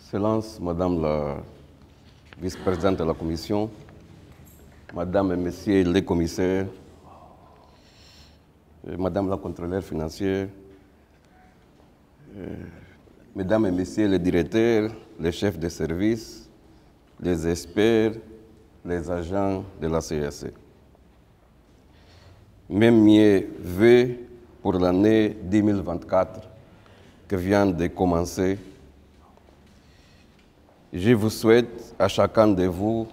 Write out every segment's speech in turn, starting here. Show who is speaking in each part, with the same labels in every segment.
Speaker 1: Excellence, Madame la vice-présidente de la Commission, Madame et Messieurs les commissaires, Madame la contrôleur financière, Mesdames et Messieurs les directeurs, les chefs de service, les experts, les agents de la CAC. Même mieux vœux pour l'année 2024 qui vient de commencer. Je vous souhaite à chacun de vous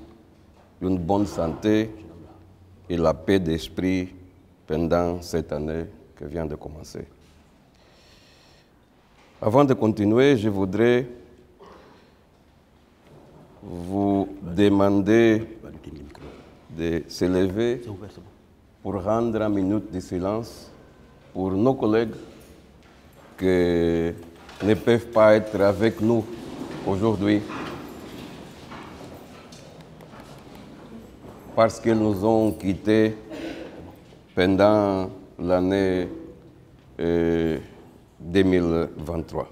Speaker 1: une bonne santé et la paix d'esprit pendant cette année qui vient de commencer. Avant de continuer, je voudrais vous demander de se lever pour rendre une minute de silence pour nos collègues qui ne peuvent pas être avec nous aujourd'hui parce qu'ils nous ont quittés pendant l'année 2023.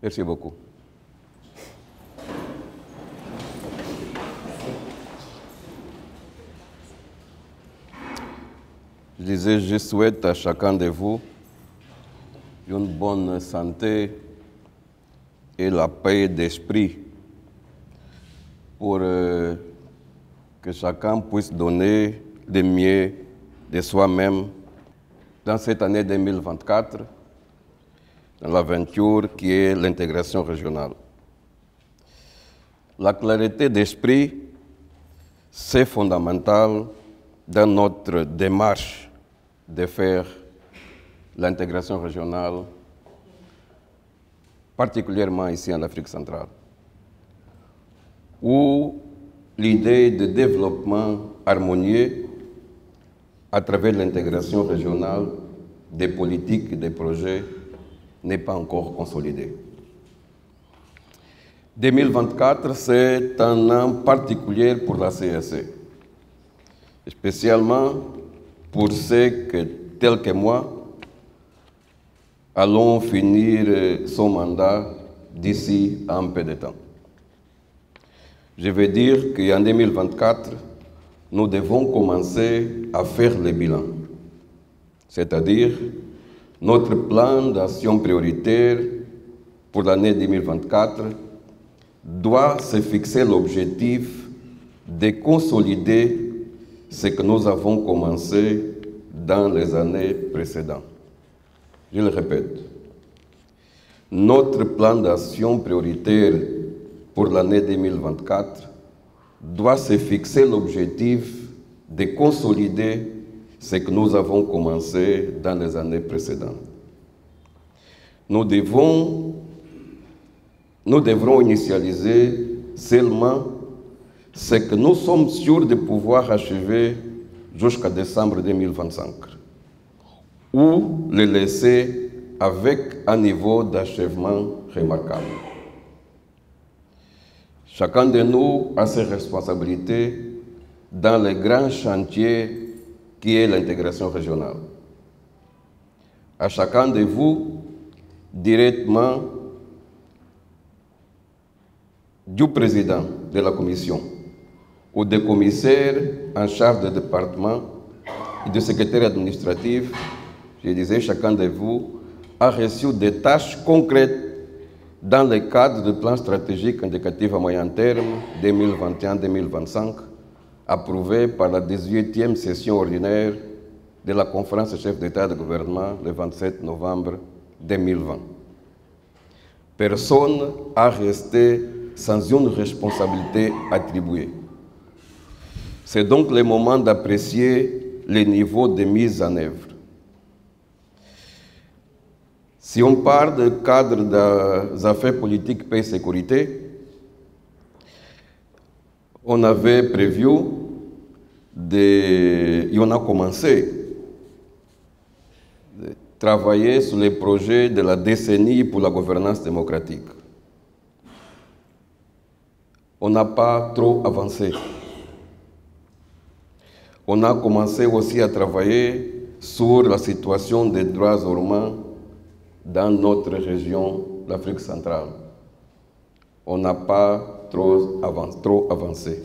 Speaker 1: Merci beaucoup. Je disais, je souhaite à chacun de vous une bonne santé et la paix d'esprit pour que chacun puisse donner le mieux de soi-même dans cette année 2024, dans l'aventure qui est l'intégration régionale. La clarté d'esprit, c'est fondamental dans notre démarche de faire l'intégration régionale, particulièrement ici en Afrique centrale, où l'idée de développement harmonieux à travers l'intégration régionale des politiques et des projets n'est pas encore consolidée. 2024, c'est un an particulier pour la CAC, spécialement pour ceux que, tels que moi, allons finir son mandat d'ici à un peu de temps. Je veux dire qu'en 2024, nous devons commencer à faire le bilan, c'est-à-dire notre plan d'action prioritaire pour l'année 2024 doit se fixer l'objectif de consolider ce que nous avons commencé dans les années précédentes. Je le répète, notre plan d'action prioritaire pour l'année 2024 doit se fixer l'objectif de consolider ce que nous avons commencé dans les années précédentes. Nous devrons initialiser seulement ce que nous sommes sûrs de pouvoir achever jusqu'à décembre 2025, ou le laisser avec un niveau d'achèvement remarquable. Chacun de nous a ses responsabilités dans le grand chantier qui est l'intégration régionale. À chacun de vous, directement du président de la commission ou des commissaires en charge du département et du secrétaire administratif, je disais, chacun de vous a reçu des tâches concrètes dans le cadre du plan stratégique indicatif à moyen terme 2021-2025, approuvé par la 18e session ordinaire de la conférence des chefs d'État et de gouvernement le 27 novembre 2020. Personne n'a resté sans une responsabilité attribuée. C'est donc le moment d'apprécier le niveau de mise en œuvre. Si on parle du cadre des affaires politiques, paix et sécurité, on avait prévu et on a commencé de travailler sur les projets de la décennie pour la gouvernance démocratique. On n'a pas trop avancé. On a commencé aussi à travailler sur la situation des droits humains dans notre région, l'Afrique centrale. On n'a pas trop avancé.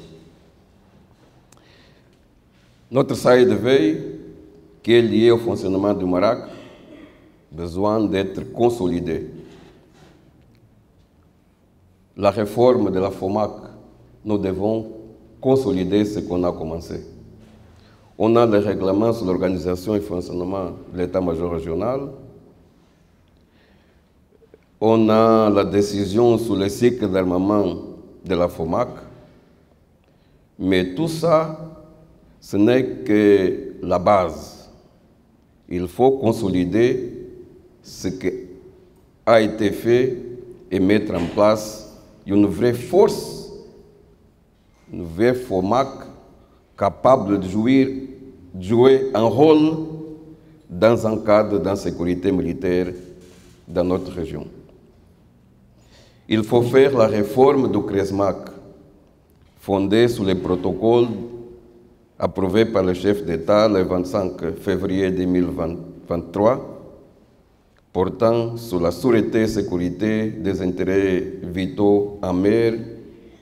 Speaker 1: Notre SAE de veille, qui est lié au fonctionnement du Marac, a besoin d'être consolidé. La réforme de la FOMAC, nous devons consolider ce qu'on a commencé. On a le règlement sur l'organisation et le fonctionnement de l'état-major régional. On a la décision sur le cycle d'armement de la FOMAC. Mais tout ça, ce n'est que la base. Il faut consolider ce qui a été fait et mettre en place une vraie force, une vraie FOMAC capable de jouer un rôle dans un cadre d'insécurité militaire dans notre région. Il faut faire la réforme du CRESMAC, fondée sur les protocoles approuvés par le chef d'État le 25 février 2023, portant sur la sûreté et sécurité des intérêts vitaux en mer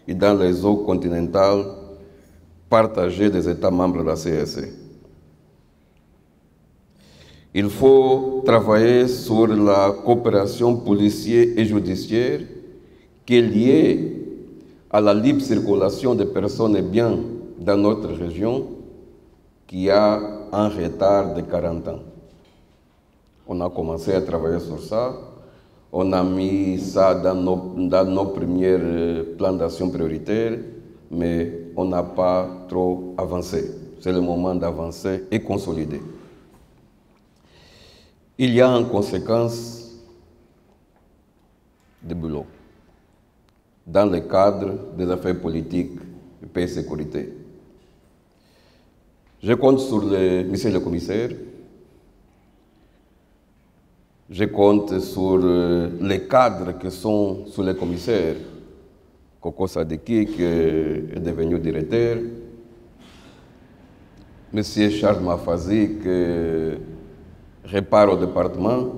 Speaker 1: et dans les eaux continentales partagées des États membres de la CEC. Il faut travailler sur la coopération policière et judiciaire qui est liée à la libre circulation des personnes et biens dans notre région qui a un retard de 40 ans. On a commencé à travailler sur ça. On a mis ça dans nos premiers plans d'action prioritaires, mais on n'a pas trop avancé. C'est le moment d'avancer et consolider. Il y a en conséquence des boulots dans le cadre des affaires politiques et paix et sécurité. Je compte sur monsieur le commissaire. Je compte sur les cadres qui sont sous les commissaires. Koko Sadiki, qui est devenu directeur. Monsieur Charles Mafazi, qui répare au département.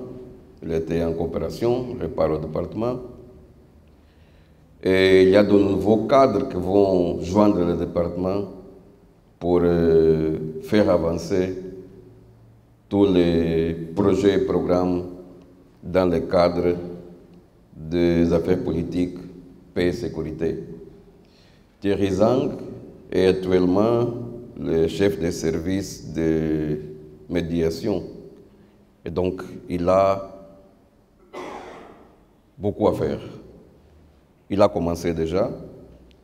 Speaker 1: Il était en coopération, répare au département. Et il y a de nouveaux cadres qui vont joindre le département pour faire avancer tous les projets et programmes dans le cadre des affaires politiques, paix et sécurité. Thierry Zang est actuellement le chef des services de médiation. Et donc, il a beaucoup à faire. Il a commencé déjà.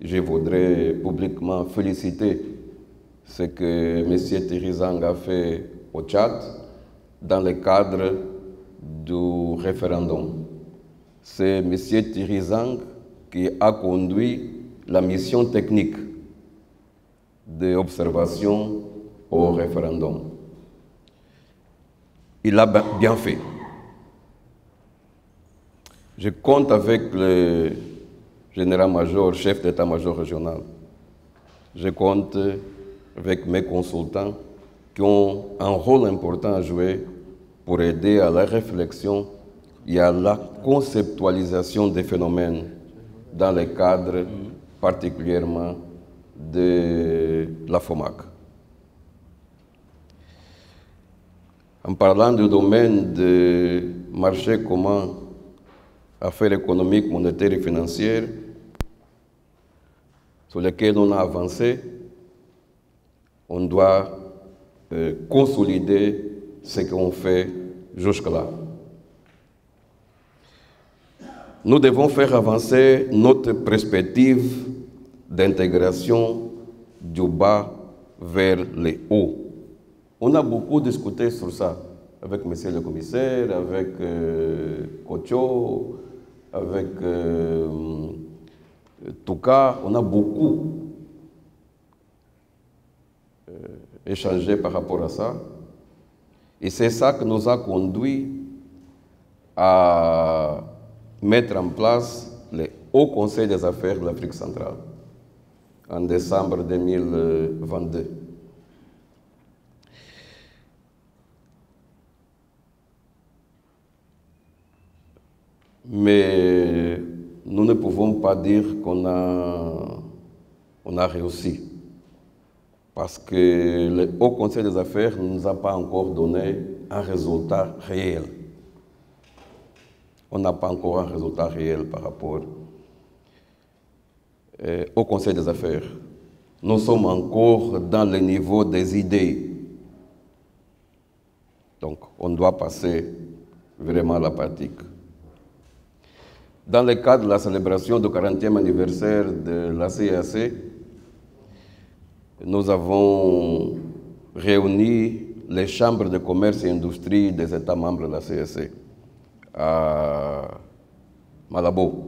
Speaker 1: Je voudrais publiquement féliciter ce que M. Thierry Zang a fait au Tchad dans le cadre du référendum. C'est M. Thierry Zang qui a conduit la mission technique d'observation au référendum. Il a bien fait. Je compte avec le général-major, chef d'état-major régional. Je compte avec mes consultants qui ont un rôle important à jouer pour aider à la réflexion et à la conceptualisation des phénomènes dans le cadre particulièrement de la FOMAC. En parlant du domaine du marché commun, affaires économiques, monétaires et financières, sur lesquels on a avancé, on doit consolider ce qu'on fait jusque-là. Nous devons faire avancer notre perspective d'intégration du bas vers le haut. On a beaucoup discuté sur ça avec M. le commissaire, avec Kocho, avec Touka. On a beaucoup échangé par rapport à ça. Et c'est ça qui nous a conduit à mettre en place le Haut Conseil des affaires de l'Afrique centrale en décembre 2022. Mais nous ne pouvons pas dire qu'on a réussi. Parce que le Haut Conseil des affaires ne nous a pas encore donné un résultat réel. On n'a pas encore un résultat réel par rapport au Conseil des affaires. Nous sommes encore dans le niveau des idées. Donc, on doit passer vraiment à la pratique. Dans le cadre de la célébration du 40e anniversaire de la CAC, nous avons réuni les chambres de commerce et industrie des États membres de la CAC à Malabo.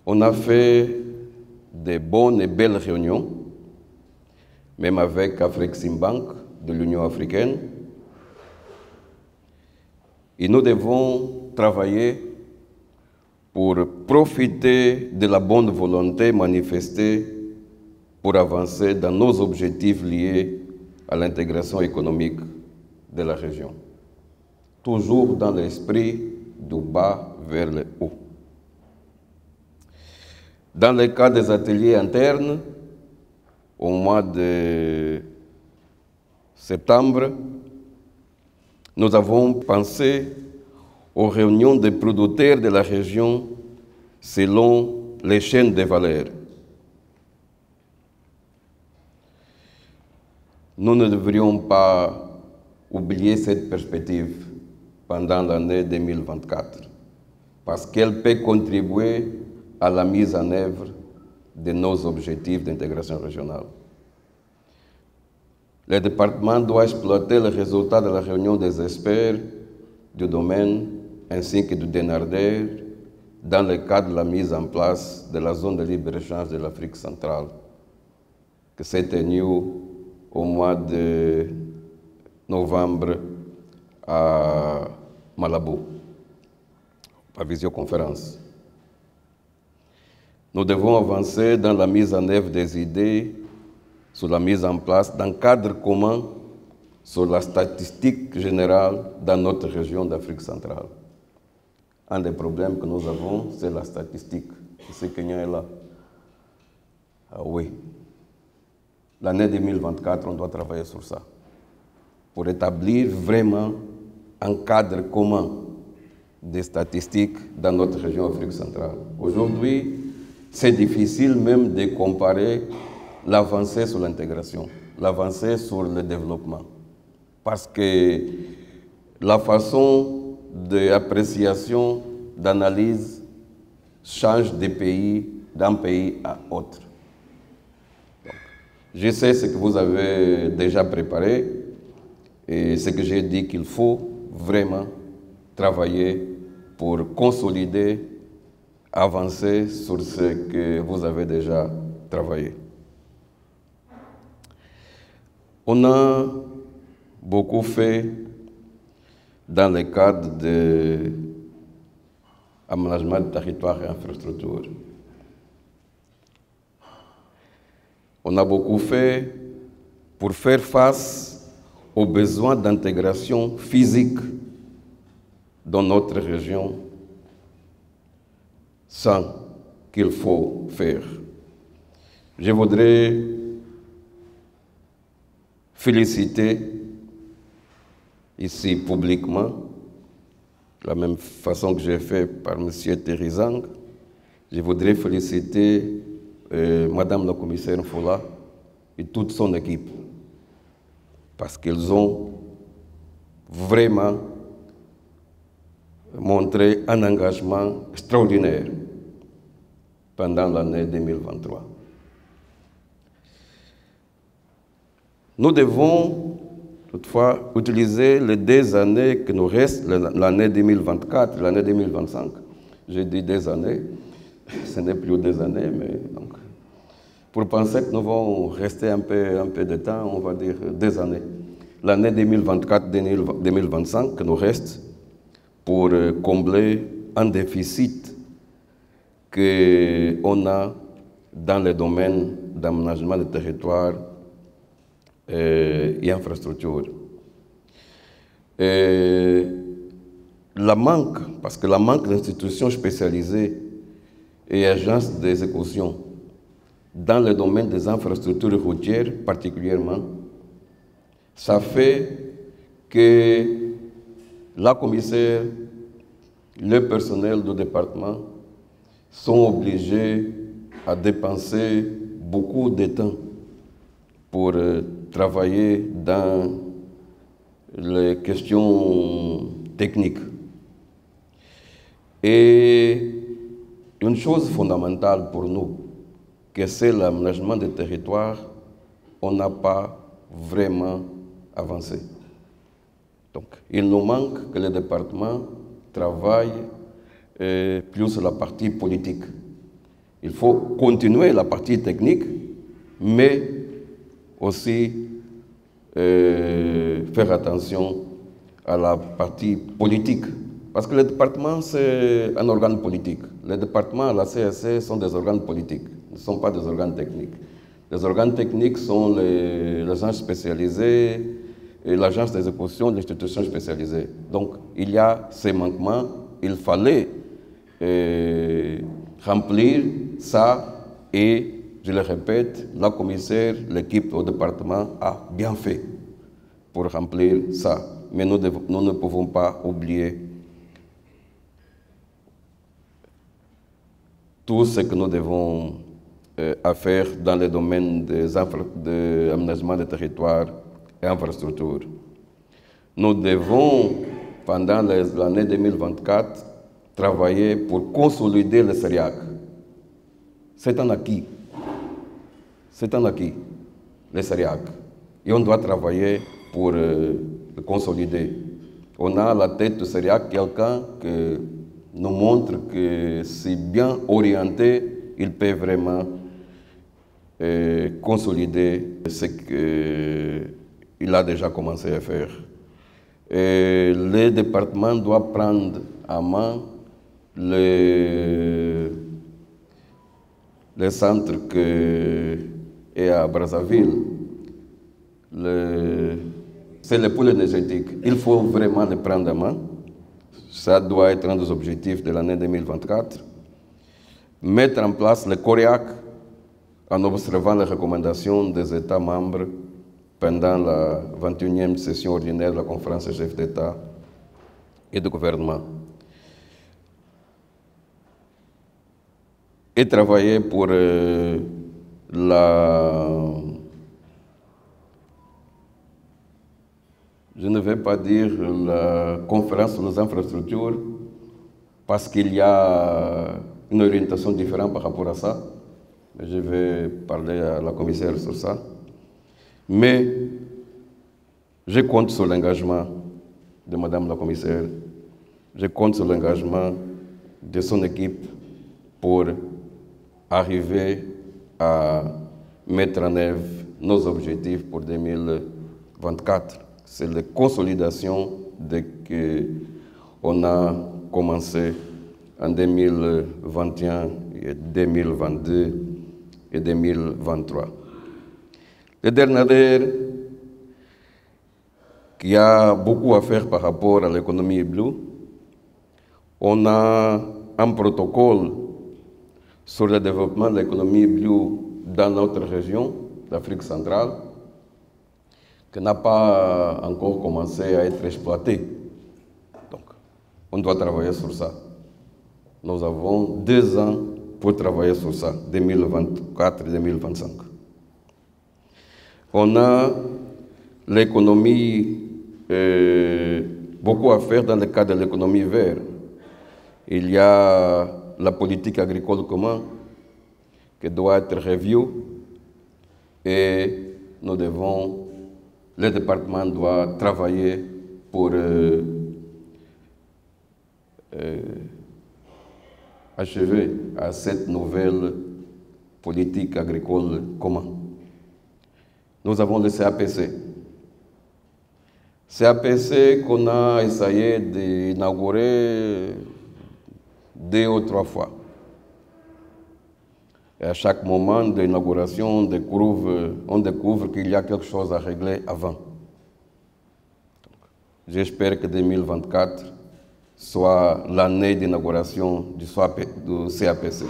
Speaker 1: On a fait de bonnes et belles réunions, même avec Afreximbank de l'Union africaine. Et nous devons travailler pour profiter de la bonne volonté manifestée pour avancer dans nos objectifs liés à l'intégration économique de la région. Toujours dans l'esprit du bas vers le haut. Dans le cas des ateliers internes, au mois de septembre, nous avons pensé aux réunions des producteurs de la région selon les chaînes de valeur. Nous ne devrions pas oublier cette perspective pendant l'année 2024, parce qu'elle peut contribuer à la mise en œuvre de nos objectifs d'intégration régionale. Le département doit exploiter les résultats de la réunion des experts du domaine ainsi que du DENARDER dans le cadre de la mise en place de la zone de libre-échange de l'Afrique centrale, qui s'est tenue au mois de novembre à Malabo, par visioconférence. Nous devons avancer dans la mise en œuvre des idées sur la mise en place d'un cadre commun sur la statistique générale dans notre région d'Afrique centrale. Un des problèmes que nous avons, c'est la statistique. Ce Kenya est là. Ah oui. L'année 2024, on doit travailler sur ça, pour établir vraiment un cadre commun des statistiques dans notre région Afrique centrale. Aujourd'hui, c'est difficile même de comparer l'avancée sur l'intégration, l'avancée sur le développement, parce que la façon d'appréciation, d'analyse change d'un pays à autre. Donc, je sais ce que vous avez déjà préparé et ce que j'ai dit qu'il faut vraiment travailler pour consolider, avancer sur ce que vous avez déjà travaillé. On a beaucoup fait dans le cadre de l'aménagement de territoire et infrastructure. On a beaucoup fait pour faire face aux besoins d'intégration physique dans notre région sans qu'il faut faire. Je voudrais féliciter ici publiquement, de la même façon que j'ai fait par M. Terizang, je voudrais féliciter Madame la commissaire Fola et toute son équipe, parce qu'ils ont vraiment montré un engagement extraordinaire pendant l'année 2023. Nous devons toutefois utiliser les 2 années qui nous restent, l'année 2024 et l'année 2025. J'ai dit 2 années, ce n'est plus 2 années, mais donc, pour penser que nous allons rester un peu de temps, on va dire 2 années. L'année 2024-2025 qui nous reste pour combler un déficit qu'on a dans le domaine d'aménagement de territoire et infrastructure. la manque, parce que la manque d'institutions spécialisées et agences d'exécution dans le domaine des infrastructures routières particulièrement, ça fait que la commissaire, le personnel du département sont obligés à dépenser beaucoup de temps pour travailler dans les questions techniques. Et une chose fondamentale pour nous, que c'est l'aménagement des territoires, on n'a pas vraiment avancé. Donc, il nous manque que le département travaille plus sur la partie politique. Il faut continuer la partie technique, mais aussi faire attention à la partie politique. Parce que le département, c'est un organe politique. Les départements, la CSC, sont des organes politiques, ne sont pas des organes techniques. Les organes techniques sont les agences spécialisées, et l'agence d'exécution, l'institution spécialisée. Donc, il y a ces manquements, il fallait remplir ça et, je le répète, la commissaire, l'équipe au département a bien fait pour remplir ça. Mais nous ne pouvons pas oublier tout ce que nous devons faire dans le domaine de l'aménagement des territoires et infrastructures. Nous devons, pendant l'année 2024, travailler pour consolider le CERIAC. C'est un acquis. C'est un acquis, le CERIAC. Et on doit travailler pour le consolider. On a à la tête du CERIAC quelqu'un qui nous montre que si bien orienté, il peut vraiment consolider ce qu'il a déjà commencé à faire. Et le département doit prendre en main le centre qui est à Brazzaville. C'est le pôle énergétique. Il faut vraiment le prendre en main. Ça doit être un des objectifs de l'année 2024. Mettre en place le COREAC en observant les recommandations des États membres pendant la 21e session ordinaire de la conférence des chefs d'État et de gouvernement. Et travailler pour je ne vais pas dire la conférence sur les infrastructures, parce qu'il y a une orientation différente par rapport à ça. Je vais parler à la commissaire sur ça. Mais je compte sur l'engagement de Madame la commissaire. Je compte sur l'engagement de son équipe pour arriver à mettre en œuvre nos objectifs pour 2024. C'est la consolidation de ce qu'on a commencé en 2021, et 2022 et 2023. Le dernier, qui a beaucoup à faire par rapport à l'économie bleue, on a un protocole sur le développement de l'économie bleue dans notre région d'Afrique centrale, qui n'a pas encore commencé à être exploité. Donc, on doit travailler sur ça. Nous avons 2 ans pour travailler sur ça, 2024 et 2025. On a l'économie, beaucoup à faire dans le cadre de l'économie verte. Il y a la politique agricole commune qui doit être revue et nous devons, le département doit travailler pour achever à cette nouvelle politique agricole commune. Nous avons le CAPC. CAPC qu'on a essayé d'inaugurer 2 ou 3 fois. Et à chaque moment d'inauguration, on découvre qu'il y a quelque chose à régler avant. J'espère que 2024 soit l'année d'inauguration du CAPC.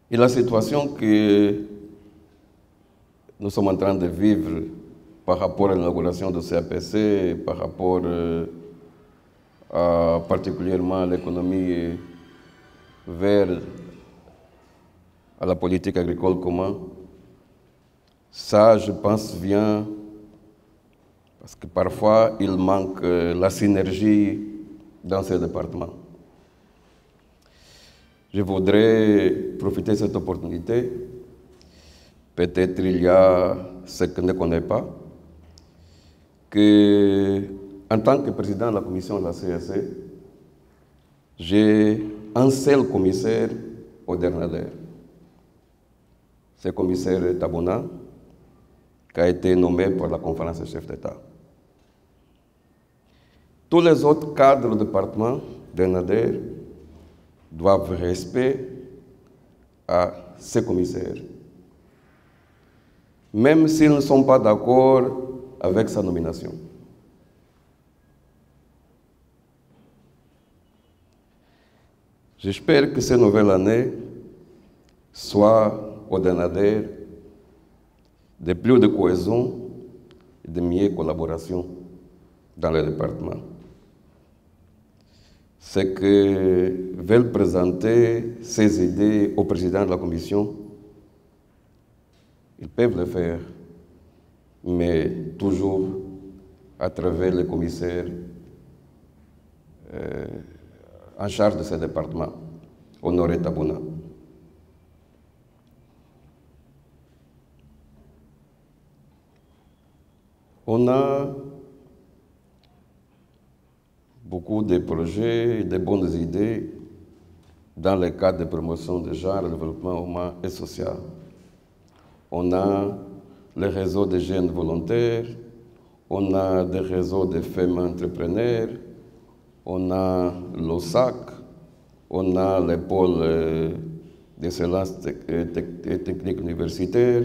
Speaker 1: Et la situation que nous sommes en train de vivre par rapport à l'inauguration du CAPC, par rapport particulièrement à l'économie vers à la politique agricole commune, ça, je pense, vient parce que parfois, il manque la synergie dans ces départements. Je voudrais profiter de cette opportunité. Peut-être il y a ce que je ne connais pas, que en tant que président de la commission de la CSE, j'ai un seul commissaire au Dernader. C'est le commissaire Tabona, qui a été nommé par la conférence des chefs d'État. Tous les autres cadres du département Dernader doivent respect à ces commissaires, même s'ils ne sont pas d'accord avec sa nomination. J'espère que cette nouvelle année soit au Dernader de plus de cohésion et de meilleure collaboration dans le département. C'est que veulent présenter ces idées au président de la commission, ils peuvent le faire, mais toujours à travers les commissaires en charge de ce département, Honoré Tabona. On a beaucoup de projets et de bonnes idées dans le cadre de promotion de genre, développement humain et social. On a le réseau des jeunes volontaires, on a des réseaux de femmes entrepreneurs, on a l'OSAC, on a les pôles d'excellence technique universitaire.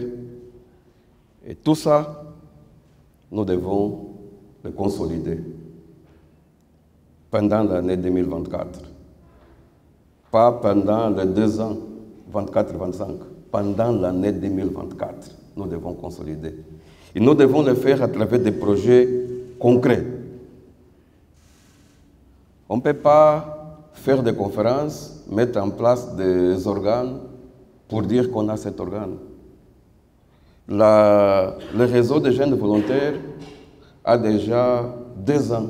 Speaker 1: Et tout ça, nous devons le consolider pendant l'année 2024. Pas pendant les 2 ans, 24-25. Pendant l'année 2024, nous devons consolider. Et nous devons le faire à travers des projets concrets. On ne peut pas faire des conférences, mettre en place des organes pour dire qu'on a cet organe. Le réseau des jeunes volontaires a déjà 2 ans.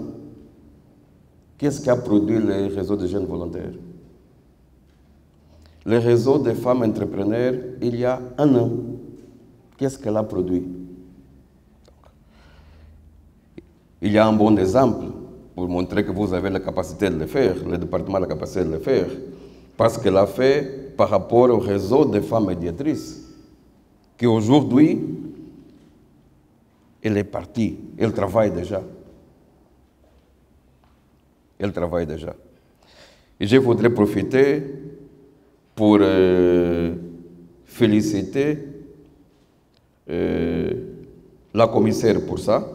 Speaker 1: Qu'est-ce qui a produit le réseau des jeunes volontaires? Le réseau des femmes entrepreneurs, il y a 1 an. Qu'est-ce qu'elle a produit? Il y a un bon exemple pour montrer que vous avez la capacité de le faire, le département a la capacité de le faire, parce qu'elle a fait par rapport au réseau des femmes médiatrices, qui aujourd'hui, elle est partie, elle travaille déjà. Elle travaille déjà. Et je voudrais profiter pour féliciter la commissaire pour ça,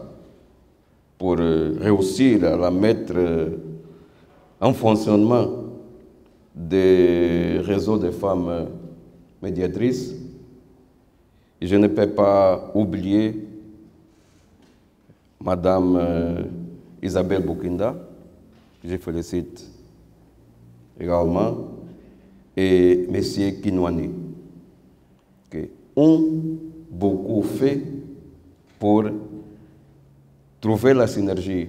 Speaker 1: pour réussir à la mettre en fonctionnement des réseaux de femmes médiatrices. Et je ne peux pas oublier Madame Isabelle Boukinda, que je félicite également, et M. Kinwani, qui ont beaucoup fait pour trouver la synergie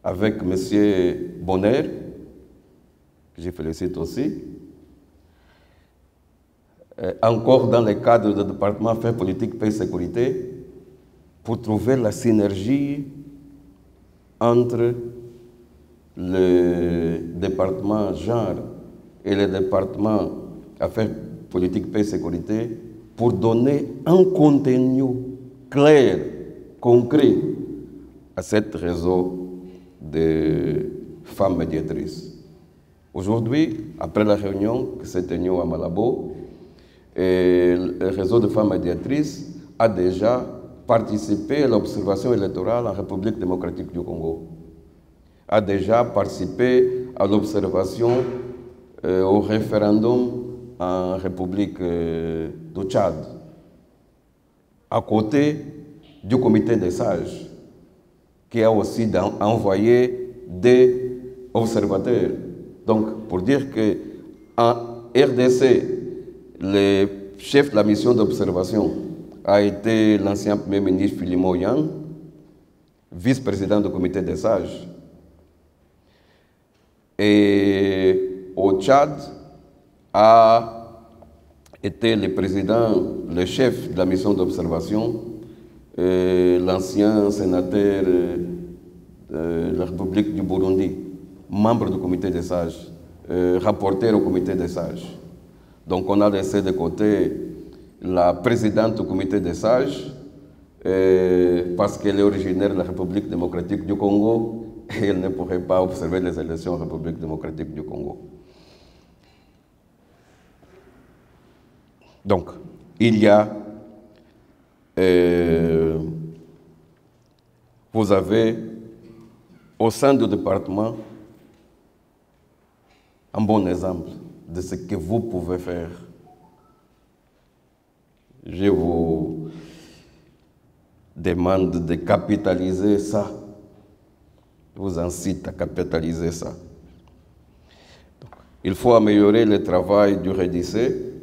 Speaker 1: avec M. Bonner, que je félicite aussi, encore dans le cadre du département Affaires politiques, paix et sécurité, pour trouver la synergie entre le département genre et le département Affaires politiques, paix et sécurité, pour donner un contenu clair, concret à ce réseau de femmes médiatrices. Aujourd'hui, après la réunion qui s'est tenue à Malabo, le réseau de femmes médiatrices a déjà participé à l'observation électorale en République démocratique du Congo, a déjà participé à l'observation au référendum en République du Tchad, à côté du comité des sages, qui a aussi envoyé des observateurs. Donc, pour dire qu'en RDC, le chef de la mission d'observation a été l'ancien Premier ministre Philimo Yang, vice-président du comité des sages. Et au Tchad a été le président, le chef de la mission d'observation, l'ancien sénateur de la République du Burundi, membre du comité des sages, rapporteur au comité des sages. Donc on a laissé de côté la présidente du comité des sages, parce qu'elle est originaire de la République démocratique du Congo, et elle ne pourrait pas observer les élections en République démocratique du Congo. Donc, il y a, vous avez au sein du département un bon exemple de ce que vous pouvez faire. Je vous demande de capitaliser ça. Je vous incite à capitaliser ça. Donc, il faut améliorer le travail du RDC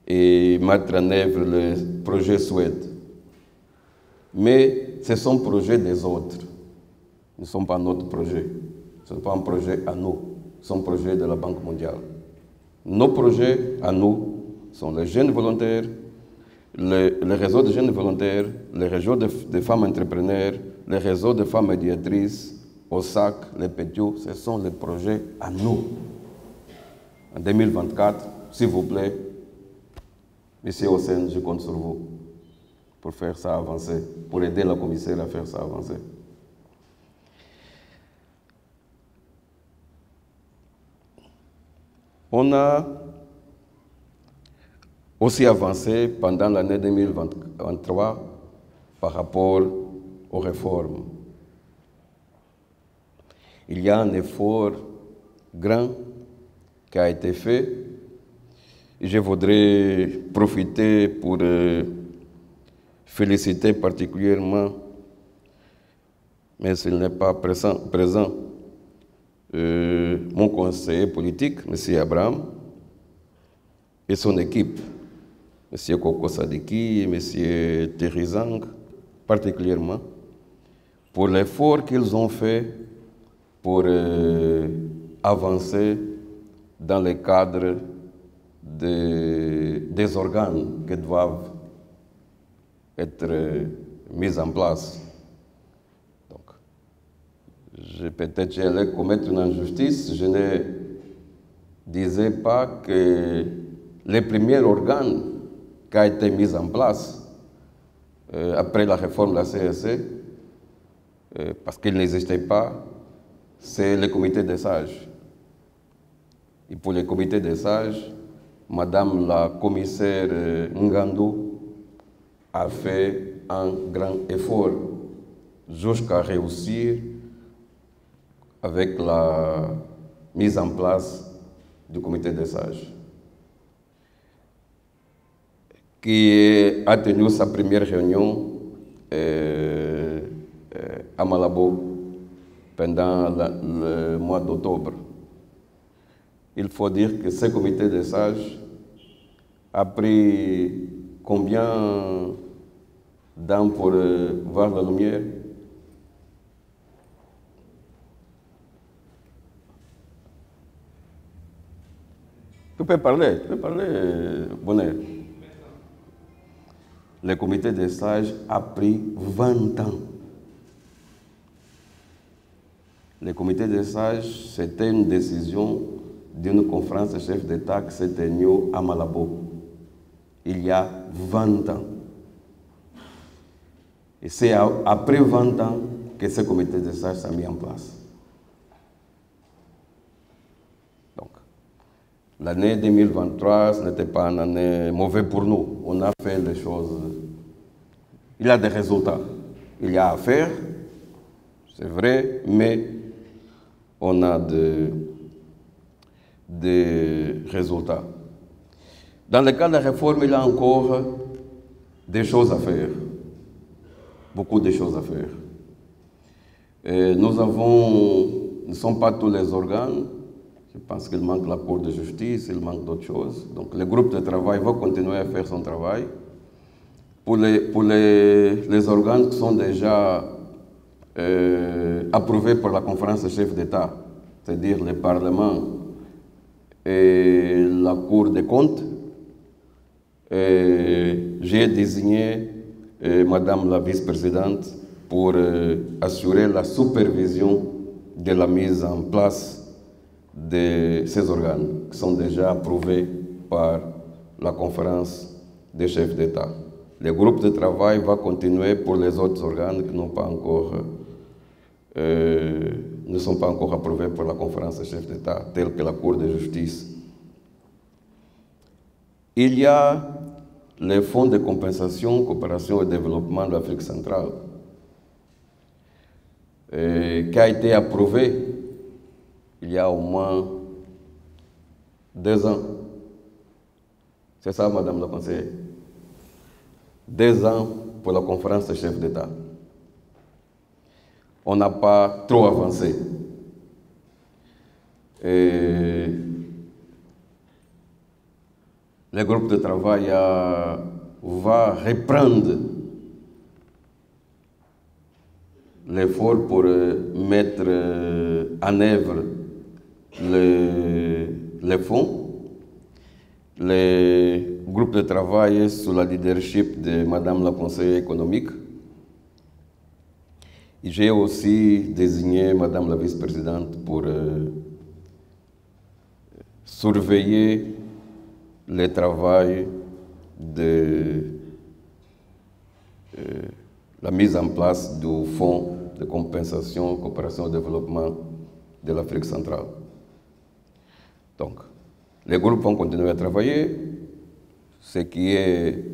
Speaker 1: et mettre en œuvre le projet Suède. Mais ce sont projets des autres. Ce ne sont pas notre projet. Ce n'est pas un projet à nous. Ce sont projets de la Banque mondiale. Nos projets à nous sont les jeunes volontaires, le réseau de jeunes volontaires, le réseau de femmes entrepreneurs, le réseau de femmes médiatrices, OSAC, les PETIO, ce sont les projets à nous. En 2024, s'il vous plaît, Monsieur Hossein, je compte sur vous pour faire ça avancer, pour aider la commissaire à faire ça avancer. On a aussi avancé pendant l'année 2023 par rapport aux réformes. Il y a un effort grand qui a été fait. Je voudrais profiter pour féliciter particulièrement, mais s'il n'est pas présent, mon conseiller politique, M. Abraham, et son équipe, M. Koko Sadiki, M. Terizang, particulièrement, pour l'effort qu'ils ont fait pour avancer dans le cadre des organes qui doivent être mis en place. Donc, peut-être j'allais commettre une injustice, je ne disais pas que les premiers organes qui ont été mis en place après la réforme de la CSC, parce qu'il n'existait pas, c'est le comité des sages. Et pour le comité des sages, Madame la commissaire Ngandou a fait un grand effort jusqu'à réussir avec la mise en place du comité des sages, qui a tenu sa première réunion à Malabo pendant le mois d'octobre. Il faut dire que ce comité des sages a pris combien d'ans pour voir la lumière? Tu peux parler, Bonheur. Le comité des sages a pris 20 ans. Le comité des sages, c'était une décision d'une conférence de chefs d'État qui s'est tenue à Malabo il y a 20 ans. Et c'est après 20 ans que ce comité des sages s'est mis en place. Donc, l'année 2023, ce n'était pas une année mauvaise pour nous. On a fait les choses Il y a des résultats. Il y a à faire, c'est vrai, mais on a des résultats. Dans le cas de la réforme, il y a encore des choses à faire. Beaucoup de choses à faire. Nous ne sommes pas tous les organes. Je pense qu'il manque la Cour de justice, il manque d'autres choses. Donc le groupe de travail va continuer à faire son travail. Pour les organes qui sont déjà approuvés par la conférence des chefs d'État, c'est-à-dire le Parlement et la Cour des comptes, j'ai désigné Madame la vice-présidente pour assurer la supervision de la mise en place de ces organes qui sont déjà approuvés par la conférence des chefs d'État. Le groupe de travail va continuer pour les autres organes qui ne sont pas encore approuvés par la conférence des chefs d'État, tels que la Cour de justice. Il y a le Fonds de compensation, coopération et développement de l'Afrique centrale, qui a été approuvé il y a au moins 2 ans. C'est ça, Madame la conseillère. 2 ans pour la conférence des chefs d'État. On n'a pas trop avancé. Le groupe de travail va reprendre l'effort pour mettre en œuvre les fonds. Le groupe de travail est sous la leadership de Madame la conseillère économique. J'ai aussi désigné Madame la vice-présidente pour surveiller le travail de la mise en place du Fonds de compensation, coopération et développement de l'Afrique centrale. Donc, les groupes vont continuer à travailler. Ce qui est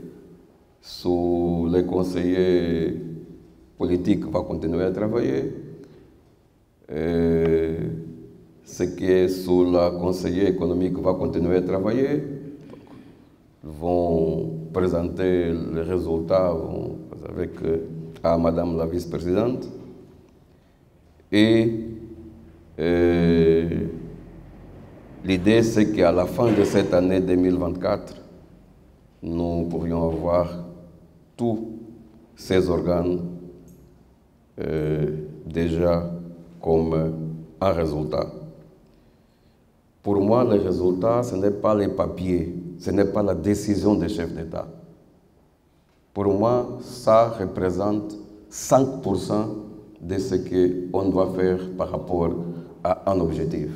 Speaker 1: sous les conseillers politiques va continuer à travailler. Ce qui est sous la conseillère économique va continuer à travailler. Ils vont présenter les résultats à Madame la vice-présidente. Et l'idée, c'est qu'à la fin de cette année 2024, nous pourrions avoir tous ces organes déjà comme un résultat. Pour moi, le résultat, ce n'est pas les papiers, ce n'est pas la décision des chefs d'État. Pour moi, ça représente 5% de ce qu'on doit faire par rapport à un objectif.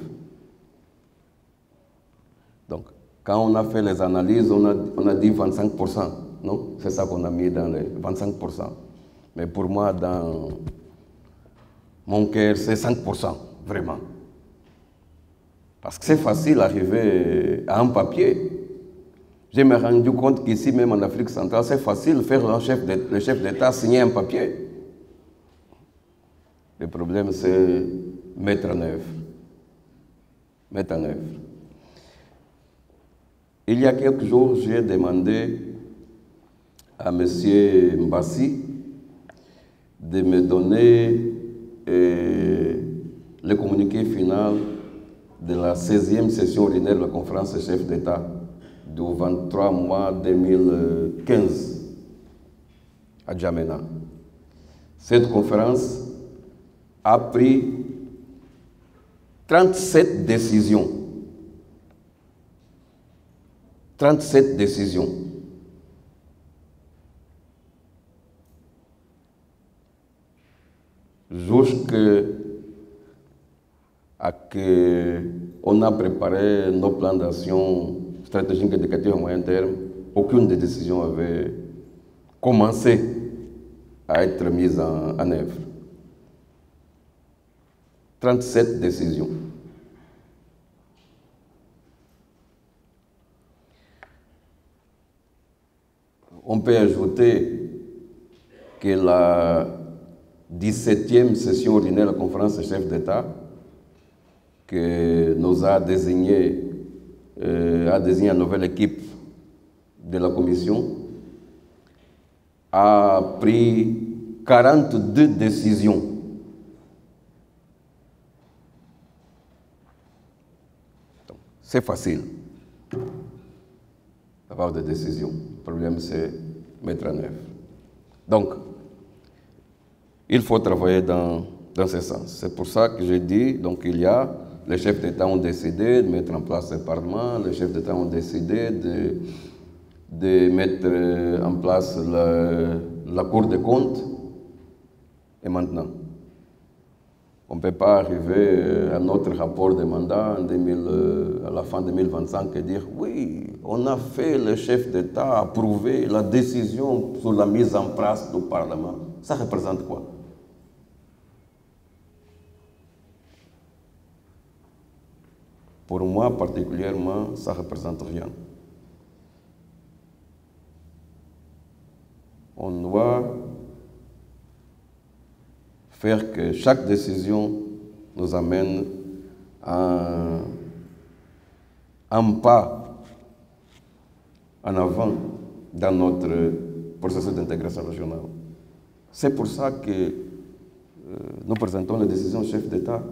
Speaker 1: Donc, quand on a fait les analyses, on a dit 25%, non? C'est ça qu'on a mis dans les 25%. Mais pour moi, dans mon cœur, c'est 5%, vraiment. Parce que c'est facile d'arriver à un papier. J'ai me rendu compte qu'ici, même en Afrique centrale, c'est facile de faire le chef d'État signer un papier. Le problème, c'est mettre en œuvre. Mettre en œuvre. Il y a quelques jours, j'ai demandé à M. Mbassi de me donner le communiqué final de la 16e session ordinaire de la conférence des chefs d'État du 23 mois 2015 à Djamena. Cette conférence a pris 37 décisions. 37 décisions. Jusqu'à que on a préparé nos plans d'action stratégiques et éducatives à moyen terme, aucune des décisions avait commencé à être mise en œuvre. 37 décisions. On peut ajouter que la 17e session ordinaire de la conférence des chefs d'État, que nous a désigné une nouvelle équipe de la commission, a pris 42 décisions. C'est facile d'avoir des décisions. Le problème, c'est mettre en œuvre. Donc, il faut travailler dans ce sens. C'est pour ça que j'ai dit, donc il y a, les chefs d'État ont décidé de mettre en place un parlement, les chefs d'État ont décidé de mettre en place la Cour des comptes. Et maintenant, on ne peut pas arriver à notre rapport de mandat à la fin 2025 et dire oui, on a fait, le chef d'État approuver la décision sur la mise en place du Parlement. Ça représente quoi? Pour moi, particulièrement, ça ne représente rien. On doit faire que chaque décision nous amène à un pas en avant dans notre processus d'intégration régionale. C'est pour ça que nous présentons les décisions du chef d'État.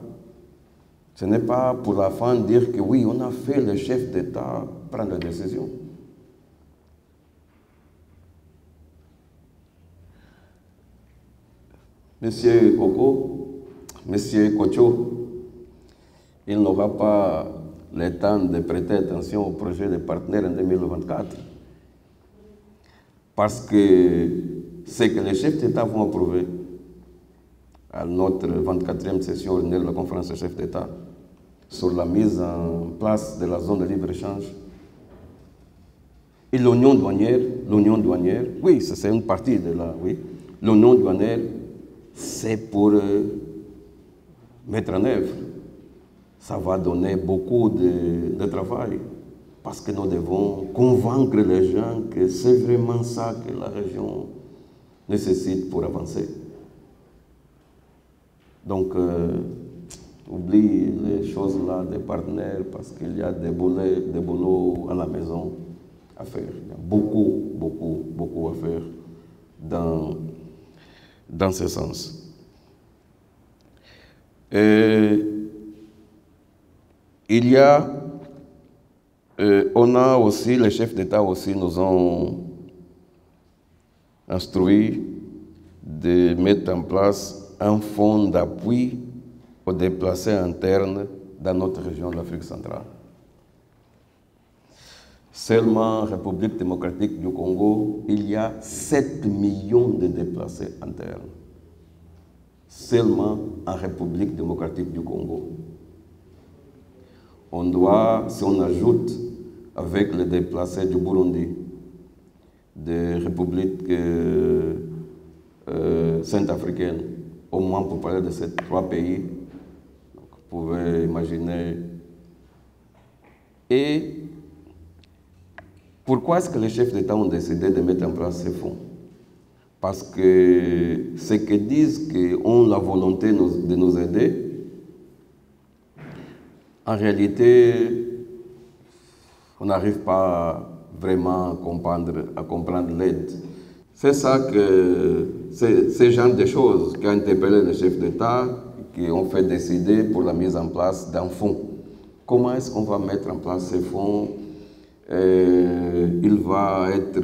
Speaker 1: Ce n'est pas pour la fin dire que oui, on a fait le chef d'État prendre la décision. Monsieur Koko, Monsieur Kocho, il n'aura pas le temps de prêter attention au projet des partenaires en 2024 parce que ce que les chefs d'État vont approuver à notre 24e session ordinaire de la conférence des chefs d'État sur la mise en place de la zone de libre-échange et l'union douanière, oui, c'est une partie de la, oui, l'union douanière, c'est pour mettre en œuvre. Ça va donner beaucoup de travail parce que nous devons convaincre les gens que c'est vraiment ça que la région nécessite pour avancer. Donc, oublie les choses là des partenaires parce qu'il y a des boulots à la maison à faire. Il y a beaucoup à faire dans ce sens. Il y a, on a aussi, les chefs d'État aussi nous ont instruit de mettre en place un fonds d'appui aux déplacés internes dans notre région de l'Afrique centrale. Seulement en République démocratique du Congo, il y a 7 millions de déplacés internes. Seulement en République démocratique du Congo. On doit, si on ajoute avec les déplacés du Burundi, des républiques centrafricaines, au moins pour parler de ces 3 pays, donc vous pouvez imaginer. Et pourquoi est-ce que les chefs d'État ont décidé de mettre en place ces fonds? Parce que ceux qui disent qu'ils ont la volonté de nous aider, en réalité, on n'arrive pas vraiment à comprendre l'aide. C'est ça que, c'est ce genre de choses qui ont interpellé les chefs d'État, qui ont fait décider pour la mise en place d'un fonds. Comment est-ce qu'on va mettre en place ces fonds? Il va être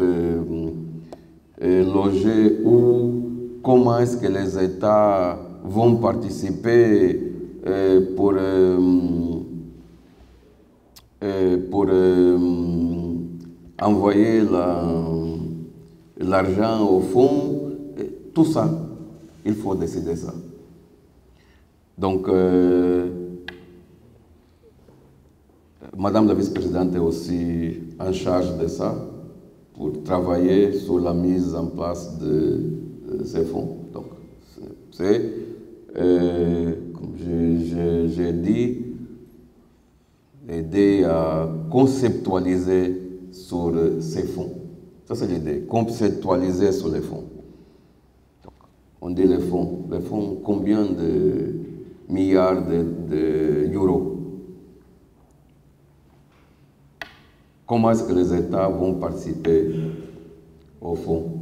Speaker 1: logé où? Comment est-ce que les États vont participer pour envoyer l'argent au fond? Tout ça, il faut décider ça. Donc, Madame la vice-présidente est aussi en charge de ça, pour travailler sur la mise en place de ces fonds. Donc, c'est, comme j'ai dit, aider à conceptualiser sur ces fonds. Ça, c'est l'idée, conceptualiser sur les fonds. On dit les fonds. Les fonds, combien de milliards d'euros? Comment est-ce que les États vont participer au fonds?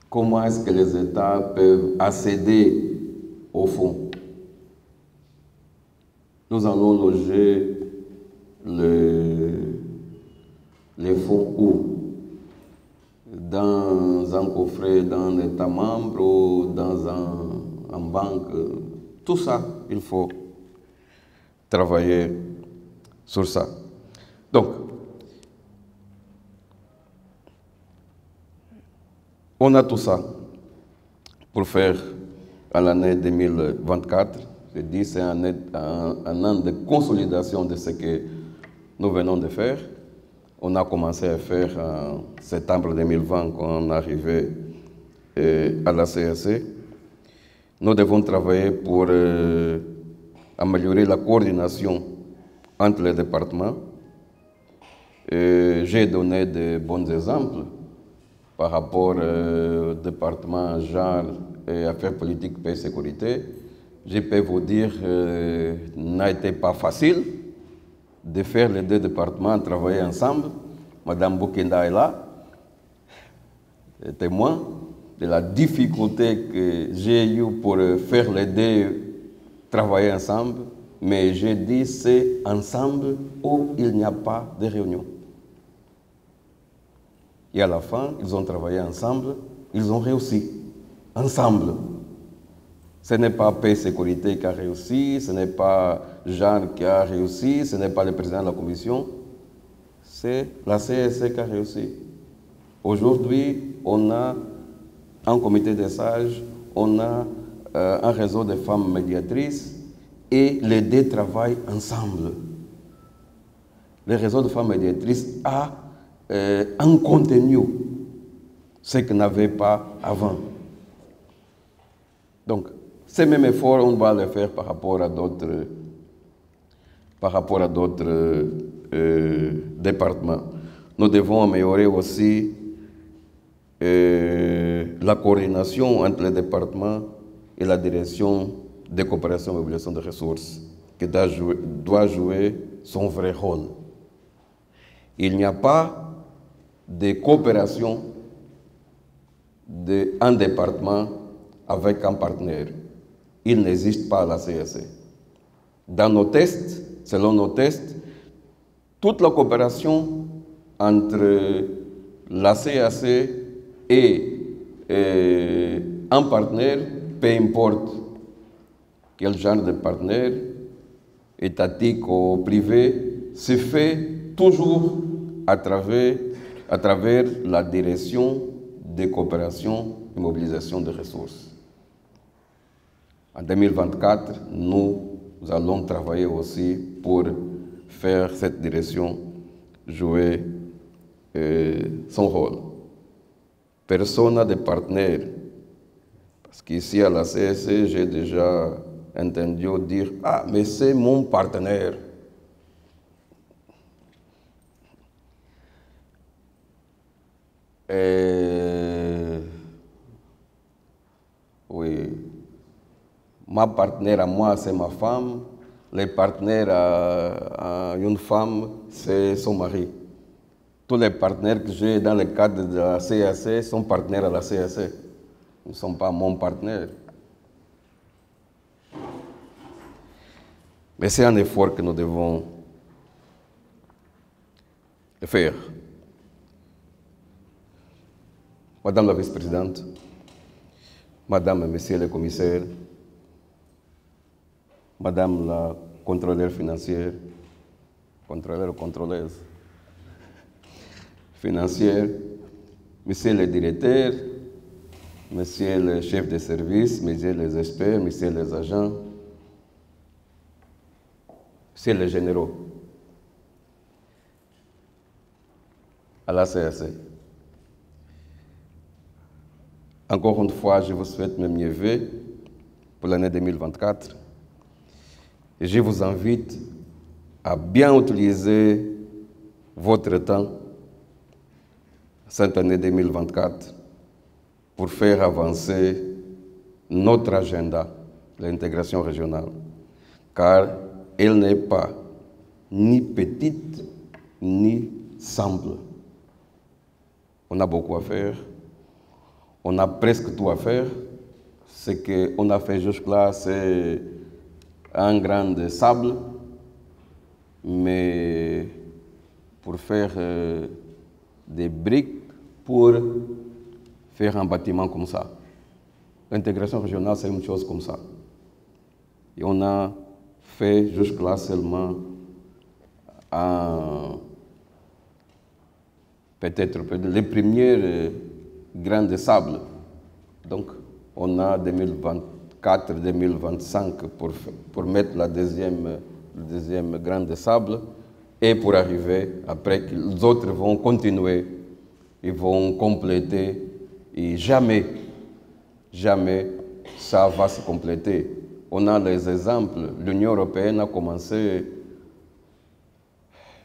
Speaker 1: Comment est-ce que les États peuvent accéder au fonds? Nous allons loger les fonds où? Dans un coffret d'un État membre ou dans une banque? Tout ça, il faut travailler sur ça. Donc, on a tout ça pour faire à l'année 2024. Je dis c'est un an de consolidation de ce que nous venons de faire. On a commencé à faire en septembre 2020 quand on est arrivé à la CAC. Nous devons travailler pour améliorer la coordination entre les départements. J'ai donné de bons exemples par rapport au département genre et affaires politiques, paix et sécurité. Je peux vous dire n'a été pas facile de faire les deux départements travailler ensemble. Madame Boukenda est là, témoin de la difficulté que j'ai eue pour faire les deux travailler ensemble. Mais j'ai dit c'est ensemble où il n'y a pas de réunion. Et à la fin, ils ont travaillé ensemble, ils ont réussi, ensemble. Ce n'est pas paix et sécurité qui a réussi, ce n'est pas Jean qui a réussi, ce n'est pas le président de la commission, c'est la CSC qui a réussi. Aujourd'hui, on a un comité des sages, on a un réseau de femmes médiatrices et les deux travaillent ensemble. Le réseau de femmes médiatrices a un contenu, ce qu'il n'avait pas avant. Donc, ces mêmes efforts, on va les faire par rapport à d'autres départements. Nous devons améliorer aussi la coordination entre les départements et la direction de coopération et mobilisation de ressources, qui doit jouer son vrai rôle. Il n'y a pas de coopération d'un département avec un partenaire. Il n'existe pas à la CAC. Dans nos tests, selon nos tests, toute la coopération entre la CAC et un partenaire, peu importe quel genre de partenaire, étatique ou privé, se fait toujours à travers la direction de coopération et mobilisation de ressources. En 2024, nous allons travailler aussi pour faire cette direction jouer son rôle. Personne de partenaire, parce qu'ici à la CSC, j'ai déjà entendu dire « Ah, mais c'est mon partenaire ». Oui, ma partenaire à moi, c'est ma femme. Les partenaires à une femme, c'est son mari. Tous les partenaires que j'ai dans le cadre de la CAC sont partenaires à la CAC. Ils ne sont pas mon partenaire. Mais c'est un effort que nous devons faire. Madame la vice-présidente, Madame et Monsieur les commissaires, Madame la contrôleur financière, contrôleur ou contrôleuse financière, Monsieur le directeur, Monsieur le chef de service, Messieurs les experts, Messieurs les agents, Messieurs les généraux, à la CAC. Encore une fois, je vous souhaite mes mieux vœux pour l'année 2024. Et je vous invite à bien utiliser votre temps cette année 2024 pour faire avancer notre agenda, l'intégration régionale, car elle n'est pas ni petite ni simple. On a beaucoup à faire, on a presque tout à faire. Ce qu'on a fait jusque-là, c'est un grain de sable, mais pour faire des briques pour faire un bâtiment comme ça. L'intégration régionale, c'est une chose comme ça. Et on a fait jusque-là seulement peut-être les premiers grains de sable. Donc, on a 2024-2025 pour mettre le deuxième grain de sable et pour arriver, après que les autres vont continuer, ils vont compléter et jamais ça va se compléter. On a les exemples. L'Union européenne a commencé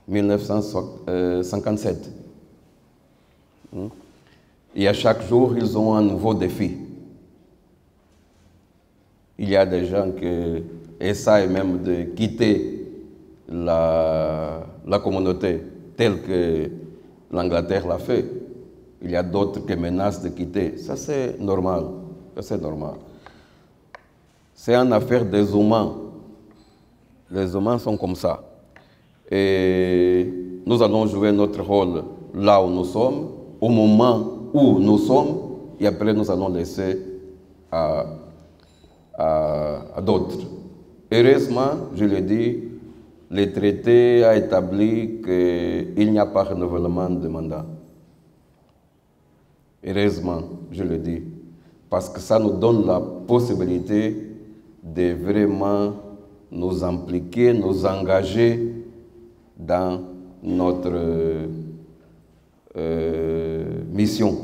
Speaker 1: en 1957. Et à chaque jour, ils ont un nouveau défi. Il y a des gens qui essayent même de quitter la communauté telle que l'Angleterre l'a fait. Il y a d'autres qui menacent de quitter. Ça, c'est normal. C'est normal. C'est une affaire des humains. Les humains sont comme ça. Et nous allons jouer notre rôle là où nous sommes, au moment où nous sommes, et après nous allons laisser à d'autres. Heureusement, je l'ai dit, le traité a établi qu'il n'y a pas de renouvellement de mandat. Heureusement, je le dis, parce que ça nous donne la possibilité de vraiment nous impliquer, nous engager dans notre mission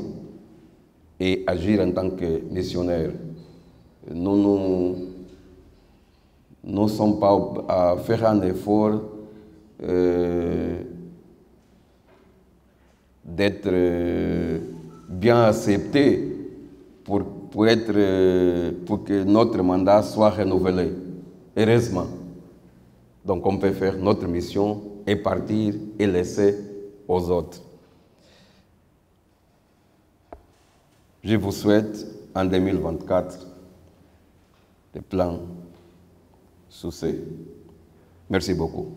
Speaker 1: et agir en tant que missionnaire. Nous ne sommes pas à faire un effort d'être bien accepté pour que notre mandat soit renouvelé. Heureusement. Donc on peut faire notre mission et partir et laisser aux autres. Je vous souhaite en 2024 des plans succès. Merci beaucoup.